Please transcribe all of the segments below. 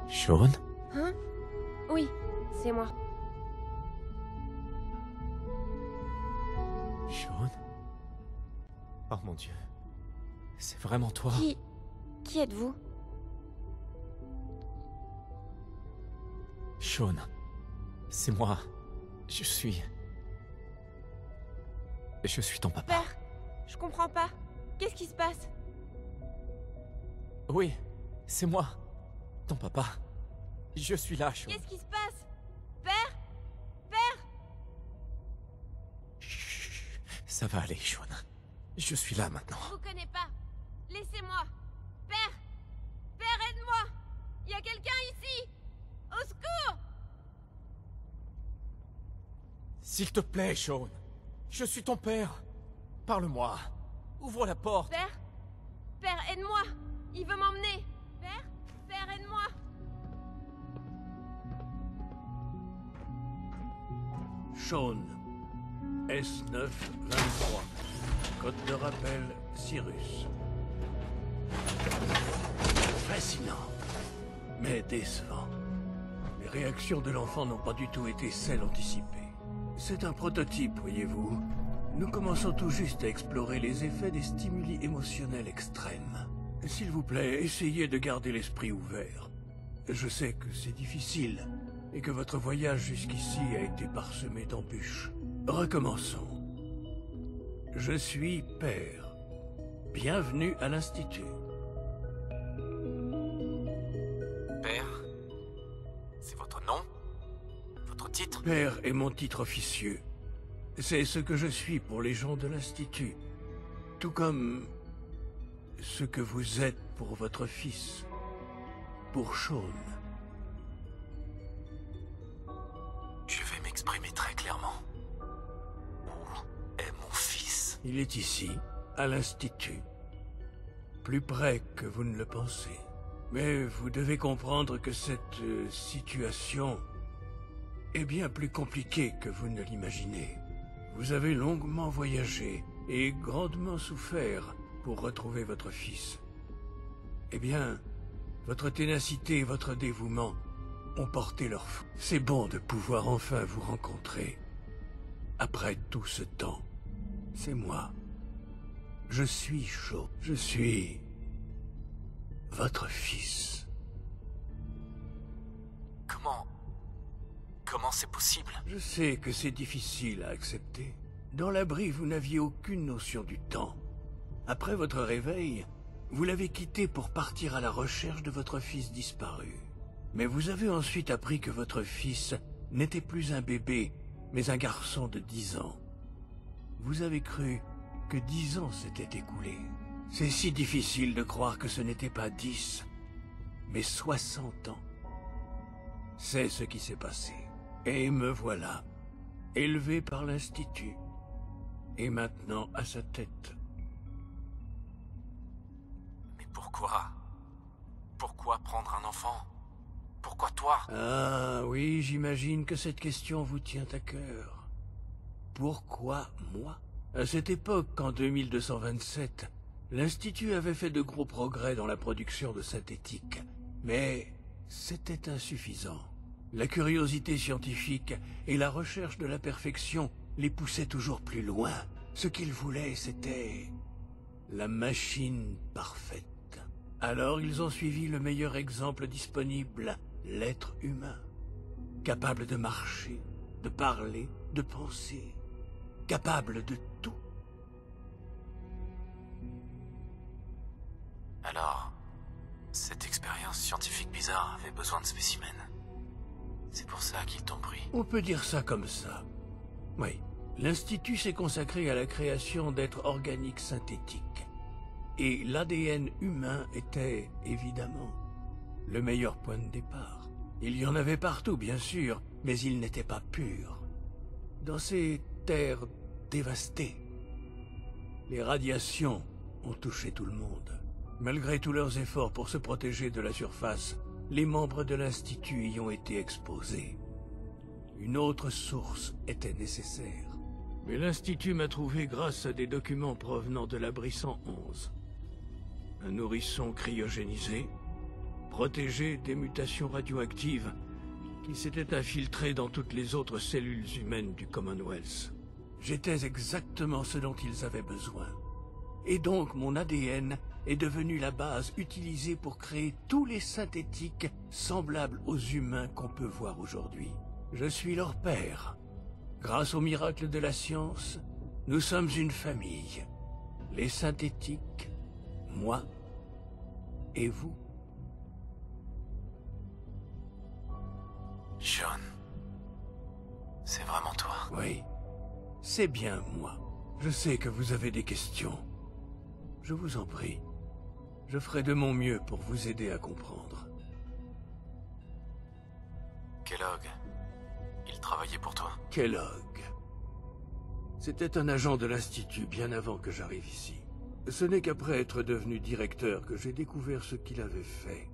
Shaun? Hein? Oui, c'est moi. Shaun? Oh mon Dieu. C'est vraiment toi? Qui êtes-vous? Shaun. C'est moi. Je suis ton papa. Père, je comprends pas. Qu'est-ce qui se passe? Oui, c'est moi. Ton papa. Je suis là, Shaun. Qu'est-ce qui se passe? Père? Père? Chut, ça va aller, Shaun. Je suis là maintenant. Je vous connais pas. Laissez-moi. Père? Père, aide-moi! Il y a quelqu'un ici! Au secours! S'il te plaît, Shaun. Je suis ton père. Parle-moi. Ouvre la porte. Père? Père, aide-moi! Il veut m'emmener! Père? Père, aide-moi! Shaun. S9-23. Code de rappel, Cyrus. Fascinant, mais décevant. Les réactions de l'enfant n'ont pas du tout été celles anticipées. C'est un prototype, voyez-vous. Nous commençons tout juste à explorer les effets des stimuli émotionnels extrêmes. S'il vous plaît, essayez de garder l'esprit ouvert. Je sais que c'est difficile, et que votre voyage jusqu'ici a été parsemé d'embûches. Recommençons. Je suis père. Bienvenue à l'Institut. Père? C'est votre nom? Votre titre? Père est mon titre officieux. C'est ce que je suis pour les gens de l'Institut. Tout comme ce que vous êtes pour votre fils. Pour Shaun. Je vais m'exprimer très clairement. Où est mon fils? Il est ici, à l'Institut. Plus près que vous ne le pensez. Mais vous devez comprendre que cette situation est bien plus compliquée que vous ne l'imaginez. Vous avez longuement voyagé et grandement souffert pour retrouver votre fils. Eh bien, votre ténacité et votre dévouement ont porté leurs fruits. C'est bon de pouvoir enfin vous rencontrer. Après tout ce temps, c'est moi. Je suis Shaun. Je suis votre fils. Comment c'est possible? Je sais que c'est difficile à accepter. Dans l'abri, vous n'aviez aucune notion du temps. Après votre réveil, vous l'avez quitté pour partir à la recherche de votre fils disparu. Mais vous avez ensuite appris que votre fils n'était plus un bébé, mais un garçon de 10 ans. Vous avez cru que 10 ans s'étaient écoulés. C'est si difficile de croire que ce n'était pas 10, mais 60 ans. C'est ce qui s'est passé. Et me voilà, élevé par l'Institut, et maintenant à sa tête. Mais pourquoi? Pourquoi prendre un enfant? Pourquoi toi? Ah oui, j'imagine que cette question vous tient à cœur. Pourquoi moi? À cette époque, en 2227, l'Institut avait fait de gros progrès dans la production de synthétique. Mais c'était insuffisant. La curiosité scientifique et la recherche de la perfection les poussaient toujours plus loin. Ce qu'ils voulaient, c'était la machine parfaite. Alors ils ont suivi le meilleur exemple disponible, l'être humain. Capable de marcher, de parler, de penser. Capable de tout. Alors, cette expérience scientifique bizarre avait besoin de spécimens. C'est pour ça qu'ils t'ont pris. On peut dire ça comme ça. Oui. L'Institut s'est consacré à la création d'êtres organiques synthétiques. Et l'ADN humain était, évidemment, le meilleur point de départ. Il y en avait partout, bien sûr, mais ils n'étaient pas purs. Dans ces terres dévastées, les radiations ont touché tout le monde. Malgré tous leurs efforts pour se protéger de la surface, les membres de l'Institut y ont été exposés. Une autre source était nécessaire. Mais l'Institut m'a trouvé grâce à des documents provenant de l'abri 111. Un nourrisson cryogénisé, protégé des mutations radioactives qui s'étaient infiltrées dans toutes les autres cellules humaines du Commonwealth. J'étais exactement ce dont ils avaient besoin. Et donc mon ADN est devenu la base utilisée pour créer tous les synthétiques semblables aux humains qu'on peut voir aujourd'hui. Je suis leur père. Grâce au miracle de la science, nous sommes une famille. Les synthétiques, moi et vous. John, c'est vraiment toi. Oui, c'est bien moi. Je sais que vous avez des questions. Je vous en prie. Je ferai de mon mieux pour vous aider à comprendre. Kellogg, il travaillait pour toi? Kellogg. C'était un agent de l'Institut bien avant que j'arrive ici. Ce n'est qu'après être devenu directeur que j'ai découvert ce qu'il avait fait.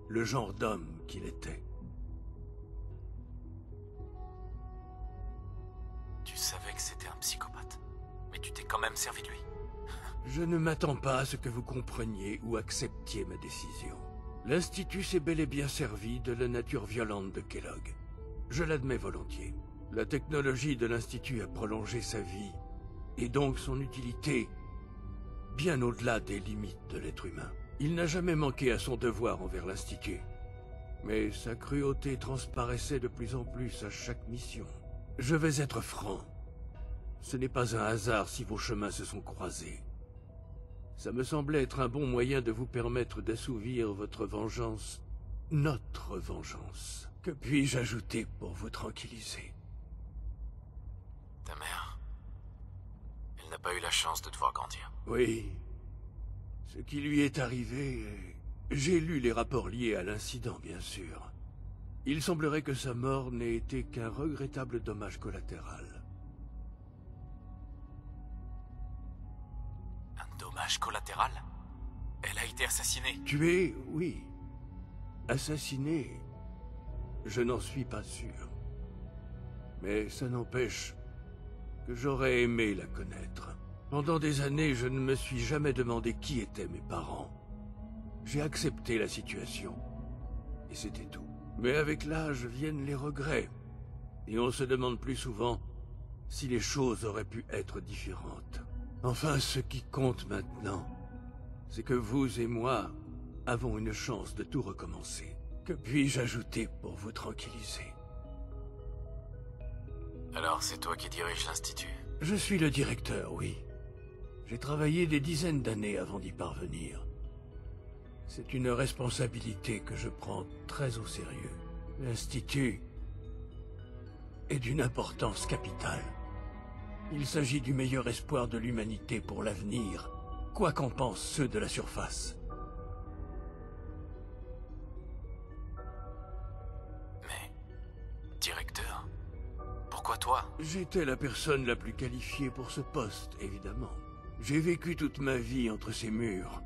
Le genre d'homme qu'il était. Tu savais que c'était un psychopathe, mais tu t'es quand même servi de lui. Je ne m'attends pas à ce que vous compreniez ou acceptiez ma décision. L'Institut s'est bel et bien servi de la nature violente de Kellogg. Je l'admets volontiers. La technologie de l'Institut a prolongé sa vie, et donc son utilité, bien au-delà des limites de l'être humain. Il n'a jamais manqué à son devoir envers l'Institut. Mais sa cruauté transparaissait de plus en plus à chaque mission. Je vais être franc. Ce n'est pas un hasard si vos chemins se sont croisés. Ça me semblait être un bon moyen de vous permettre d'assouvir votre vengeance. Notre vengeance. Que puis-je ajouter pour vous tranquilliser? Ta mère, elle n'a pas eu la chance de te voir grandir. Oui. Ce qui lui est arrivé... J'ai lu les rapports liés à l'incident, bien sûr. Il semblerait que sa mort n'ait été qu'un regrettable dommage collatéral. Un dommage collatéral? Elle a été assassinée? Tuée, oui. Assassinée, je n'en suis pas sûr. Mais ça n'empêche que j'aurais aimé la connaître. Pendant des années, je ne me suis jamais demandé qui étaient mes parents. J'ai accepté la situation. Et c'était tout. Mais avec l'âge viennent les regrets. Et on se demande plus souvent si les choses auraient pu être différentes. Enfin, ce qui compte maintenant, c'est que vous et moi avons une chance de tout recommencer. Que puis-je ajouter pour vous tranquilliser? Alors c'est toi qui diriges l'Institut? Je suis le directeur, oui. J'ai travaillé des dizaines d'années avant d'y parvenir. C'est une responsabilité que je prends très au sérieux. L'Institut est d'une importance capitale. Il s'agit du meilleur espoir de l'humanité pour l'avenir, quoi qu'en pensent ceux de la surface. Mais, directeur, pourquoi toi? J'étais la personne la plus qualifiée pour ce poste, évidemment. J'ai vécu toute ma vie entre ces murs,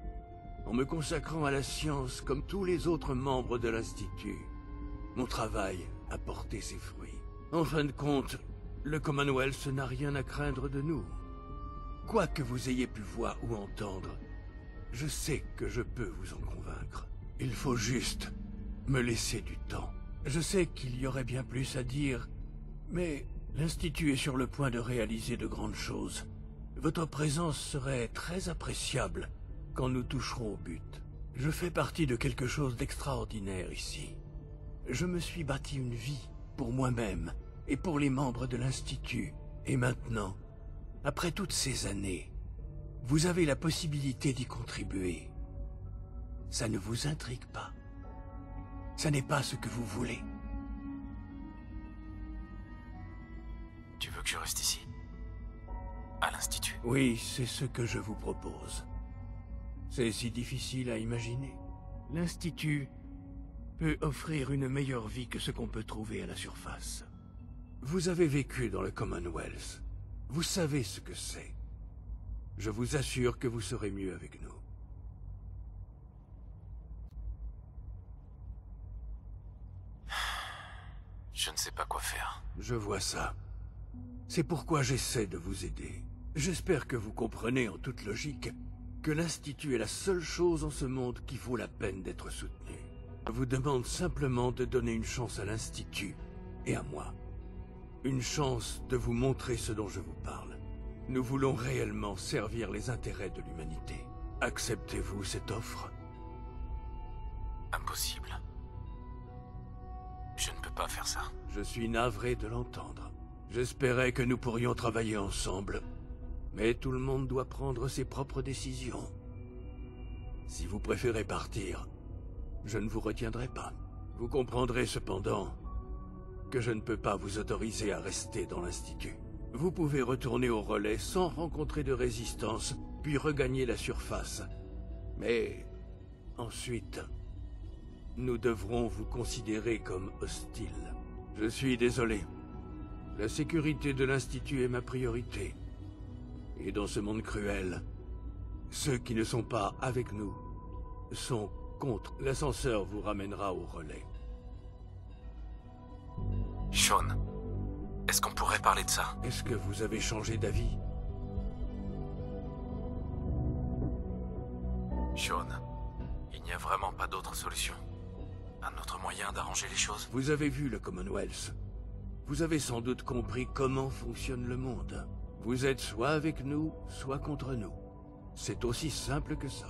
en me consacrant à la science comme tous les autres membres de l'Institut. Mon travail a porté ses fruits. En fin de compte, le Commonwealth n'a rien à craindre de nous. Quoi que vous ayez pu voir ou entendre, je sais que je peux vous en convaincre. Il faut juste me laisser du temps. Je sais qu'il y aurait bien plus à dire, mais l'Institut est sur le point de réaliser de grandes choses. Votre présence serait très appréciable quand nous toucherons au but. Je fais partie de quelque chose d'extraordinaire ici. Je me suis bâti une vie pour moi-même et pour les membres de l'Institut. Et maintenant, après toutes ces années, vous avez la possibilité d'y contribuer. Ça ne vous intrigue pas? Ça n'est pas ce que vous voulez? Tu veux que je reste ici? À l'Institut? Oui, c'est ce que je vous propose. C'est si difficile à imaginer. L'Institut peut offrir une meilleure vie que ce qu'on peut trouver à la surface. Vous avez vécu dans le Commonwealth. Vous savez ce que c'est. Je vous assure que vous serez mieux avec nous. Je ne sais pas quoi faire. Je vois ça. C'est pourquoi j'essaie de vous aider. J'espère que vous comprenez en toute logique que l'Institut est la seule chose en ce monde qui vaut la peine d'être soutenu. vous demande simplement de donner une chance à l'Institut et à moi. Une chance de vous montrer ce dont je vous parle. Nous voulons réellement servir les intérêts de l'humanité. Acceptez-vous cette offre? Impossible. Je ne peux pas faire ça. Je suis navré de l'entendre. J'espérais que nous pourrions travailler ensemble. Mais tout le monde doit prendre ses propres décisions. Si vous préférez partir, je ne vous retiendrai pas. Vous comprendrez cependant que je ne peux pas vous autoriser à rester dans l'Institut. Vous pouvez retourner au relais sans rencontrer de résistance, puis regagner la surface. Mais ensuite, nous devrons vous considérer comme hostile. Je suis désolé. La sécurité de l'Institut est ma priorité. Et dans ce monde cruel, ceux qui ne sont pas avec nous sont contre. L'ascenseur vous ramènera au relais. Sean, est-ce qu'on pourrait parler de ça? Est-ce que vous avez changé d'avis? Sean, il n'y a vraiment pas d'autre solution? Un autre moyen d'arranger les choses? Vous avez vu le Commonwealth. Vous avez sans doute compris comment fonctionne le monde. Vous êtes soit avec nous, soit contre nous. C'est aussi simple que ça.